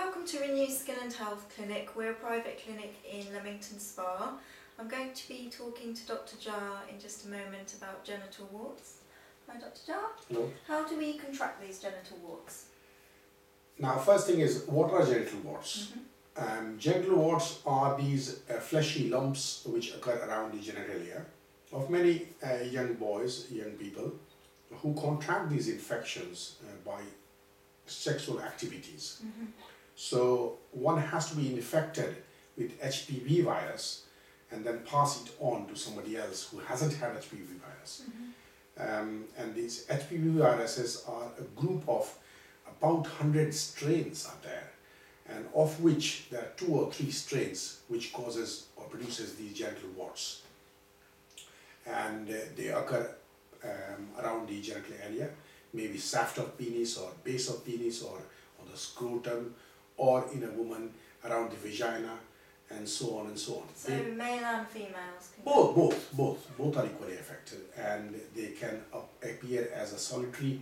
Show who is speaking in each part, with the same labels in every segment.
Speaker 1: welcome to Renew Skin and Health Clinic. We're a private clinic in Leamington Spa. I'm going to be talking to Dr. Jar in just a moment about genital warts. Hi Dr. Jar.
Speaker 2: Hello.
Speaker 1: How do we contract these genital warts?
Speaker 2: Now, first thing is, what are genital warts? Genital warts are these fleshy lumps which occur around the genitalia of many young boys, young people, who contract these infections by sexual activities. So one has to be infected with HPV virus and then pass it on to somebody else who hasn't had HPV virus. And these HPV viruses are a group of about 100 strains are there, and of which there are 2 or 3 strains which causes or produces these genital warts. And they occur around the genital area, maybe shaft of penis or base of penis or on the scrotum, or in a woman around the vagina, and so on and so on.
Speaker 1: So male and females?
Speaker 2: Both are equally affected, and they can appear as a solitary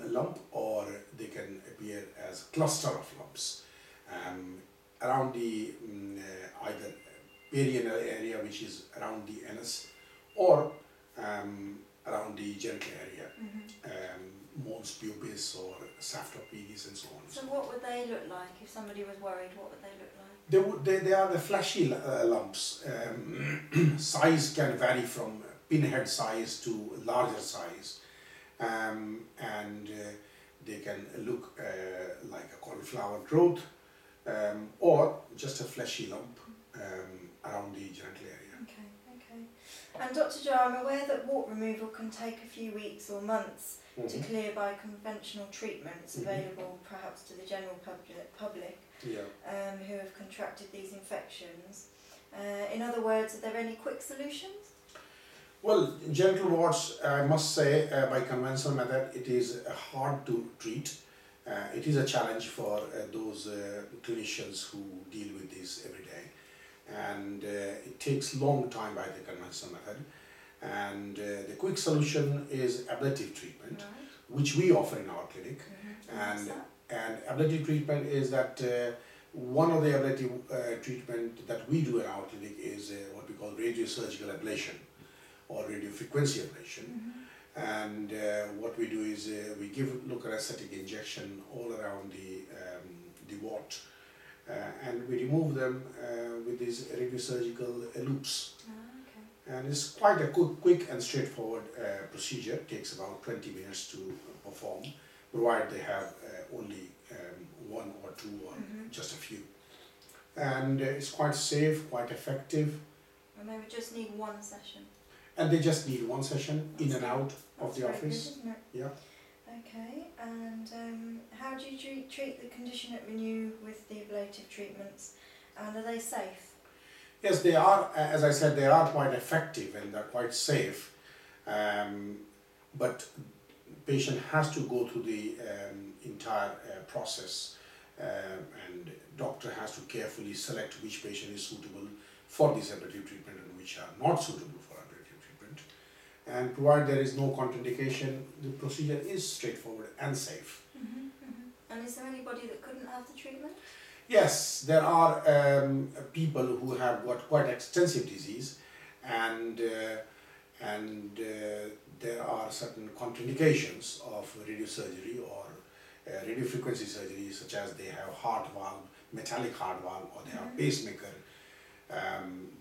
Speaker 2: lump, or they can appear as cluster of lumps around the either perianal area, which is around the anus, or around the genital area, mons pubis or shaft of penis, and so on.
Speaker 1: So what would they look like if somebody was worried? What would they look like?
Speaker 2: They are the fleshy lumps. Size can vary from pinhead size to larger size, and they can look like a cauliflower growth, or just a fleshy lump around the genital area.
Speaker 1: Okay. And Dr. Jar, I'm aware that wart removal can take a few weeks or months to clear by conventional treatments available perhaps to the general public who have contracted these infections. In other words, are there any quick solutions?
Speaker 2: Well, genital warts, I must say, by conventional method, it is hard to treat. It is a challenge for those clinicians who deal with this every day, and it takes long time by the conventional method. And the quick solution is ablative treatment, which we offer in our clinic. And ablative treatment is that one of the ablative treatment that we do in our clinic is what we call radiosurgical ablation or radiofrequency ablation. And what we do is we give local anesthetic injection all around the wart, and we remove them with these radiosurgical loops. And it's quite a quick and straightforward procedure. It takes about 20 minutes to perform, provided they have only 1 or 2 or just a few. And it's quite safe, quite effective.
Speaker 1: And they would just need 1 session?
Speaker 2: And they just need 1 session in and out of the office.
Speaker 1: Good, isn't it?
Speaker 2: Yeah.
Speaker 1: Okay, and how do you treat the condition at Renew with the ablative treatments, and are they safe?
Speaker 2: Yes, they are. As I said, they are quite effective and they're quite safe. But patient has to go through the entire process, and doctor has to carefully select which patient is suitable for this ablative treatment and which are not suitable for ablative treatment. And provided there is no contraindication, the procedure is straightforward and safe.
Speaker 1: And is there anybody that couldn't have the treatment?
Speaker 2: Yes, there are people who have got quite extensive disease, and there are certain contraindications of radiosurgery or radiofrequency surgery, such as they have heart valve, metallic heart valve, or they have pacemaker.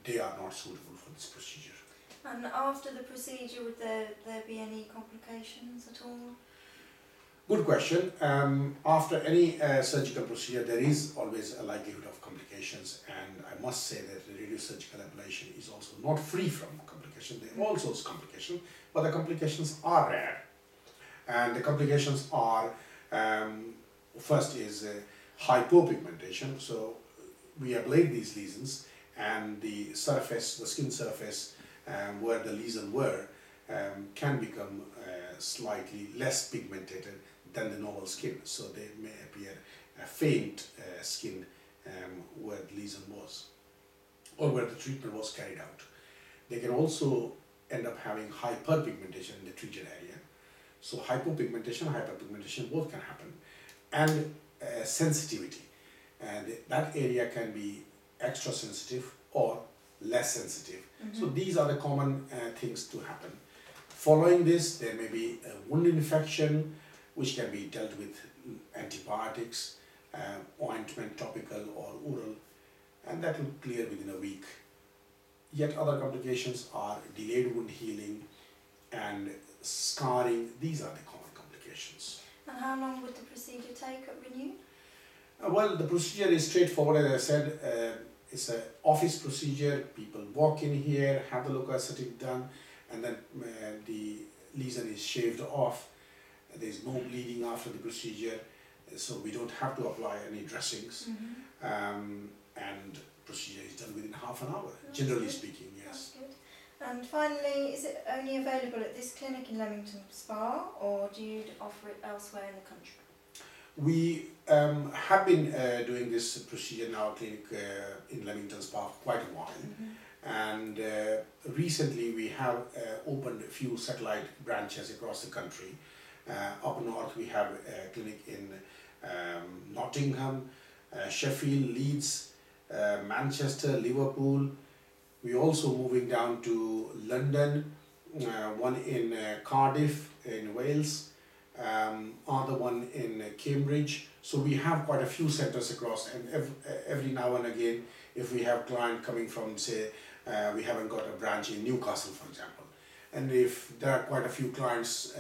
Speaker 2: They are not suitable for this procedure.
Speaker 1: And after the procedure, would there be any complications at all?
Speaker 2: Good question. After any surgical procedure, there is always a likelihood of complications, and I must say that the radiosurgical ablation is also not free from complications. There are also complications, but the complications are rare. And the complications are, first is hypopigmentation. So we ablate these lesions, and the surface, the skin surface where the lesion were, can become slightly less pigmented than the normal skin, so they may appear a faint skin where the lesion was or where the treatment was carried out. They can also end up having hyperpigmentation in the treated area. So hypopigmentation, hyperpigmentation both can happen. And sensitivity. and that area can be extra sensitive or less sensitive. So these are the common things to happen. Following this, there may be a wound infection which can be dealt with antibiotics, ointment, topical or oral, and that will clear within a week. Yet other complications are delayed wound healing and scarring. These are the common complications.
Speaker 1: And how long would the procedure take at Renew?
Speaker 2: Well, the procedure is straightforward. As I said, it's an office procedure. People walk in here, have the local aesthetic done, and then the lesion is shaved off. There is no bleeding after the procedure, so we don't have to apply any dressings. And procedure is done within half an hour, generally speaking, yes.
Speaker 1: That's good. And finally, is it only available at this clinic in Leamington Spa, or do you offer it elsewhere in the country?
Speaker 2: We have been doing this procedure in our clinic in Leamington Spa for quite a while, and recently we have opened a few satellite branches across the country. Up north we have a clinic in Nottingham, Sheffield, Leeds, Manchester, Liverpool. We're also moving down to London, one in Cardiff in Wales, other one in Cambridge. So we have quite a few centres across, and every now and again, if we have client coming from, say, we haven't got a branch in Newcastle, for example, and if there are quite a few clients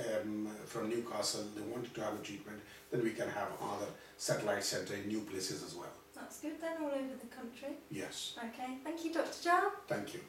Speaker 2: from Newcastle, they want to have a treatment, then we can have other satellite centre in new places as well.
Speaker 1: That's good then, all over the country.
Speaker 2: Yes.
Speaker 1: Okay, thank you, Dr. Jal.
Speaker 2: Thank you.